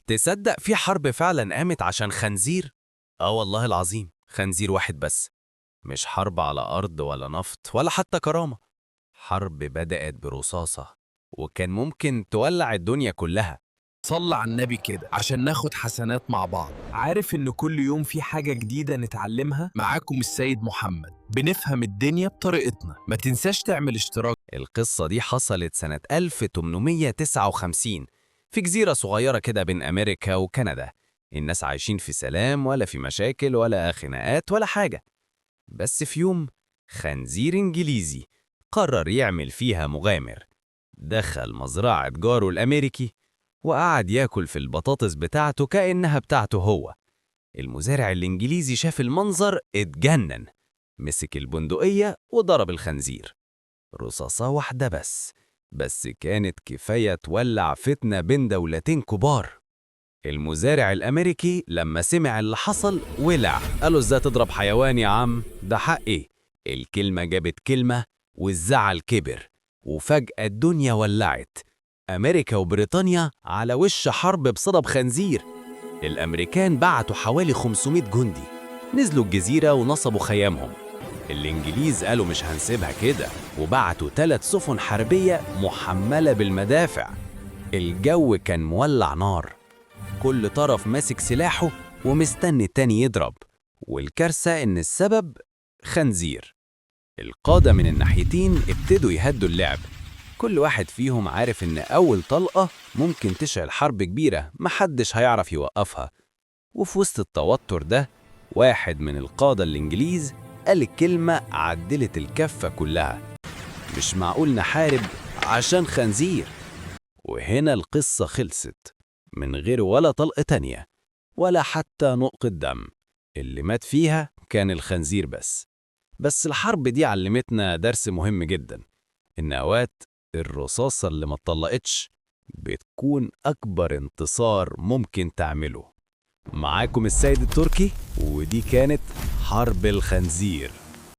تصدق في حرب فعلا قامت عشان خنزير؟ والله العظيم خنزير واحد بس. مش حرب على أرض ولا نفط ولا حتى كرامة. حرب بدأت برصاصة وكان ممكن تولع الدنيا كلها. صلى على النبي كده عشان ناخد حسنات مع بعض. عارف إن كل يوم في حاجة جديدة نتعلمها؟ معاكم السيد محمد، بنفهم الدنيا بطريقتنا. ما تنساش تعمل اشتراك. القصة دي حصلت سنة 1859 في جزيرة صغيرة كده بين أمريكا وكندا. الناس عايشين في سلام ولا في مشاكل ولا خناقات ولا حاجة. بس في يوم خنزير إنجليزي قرر يعمل فيها مغامر. دخل مزرعة جاره الأمريكي وقعد ياكل في البطاطس بتاعته كأنها بتاعته هو. المزارع الإنجليزي شاف المنظر اتجنن، مسك البندقية وضرب الخنزير. رصاصة واحدة بس كانت كفاية تولع فتنة بين دولتين كبار. المزارع الأمريكي لما سمع اللي حصل ولع، قالوا ازاي تضرب حيوان يا عم؟ ده حقي. الكلمة جابت كلمة والزعل كبر، وفجأة الدنيا ولعت. أمريكا وبريطانيا على وش حرب بسبب خنزير. الأمريكان بعتوا حوالي 500 جندي، نزلوا الجزيرة ونصبوا خيامهم. الإنجليز قالوا مش هنسيبها كده، وبعتوا 3 سفن حربية محملة بالمدافع. الجو كان مولع نار، كل طرف ماسك سلاحه ومستني التاني يضرب. والكارثة إن السبب خنزير. القادة من الناحيتين ابتدوا يهدوا اللعب، كل واحد فيهم عارف إن أول طلقة ممكن تشعل حرب كبيرة محدش هيعرف يوقفها. وفي وسط التوتر ده واحد من القادة الإنجليز قال كلمة عدلت الكفة كلها: مش معقول نحارب عشان خنزير. وهنا القصة خلصت، من غير ولا طلقة تانية ولا حتى نقطة دم. اللي مات فيها كان الخنزير بس الحرب دي علمتنا درس مهم جدا، إن أوقات الرصاصة اللي ما اتطلقتش بتكون أكبر انتصار ممكن تعمله. معاكم السيد التركي، ودي كانت حرب الخنزير.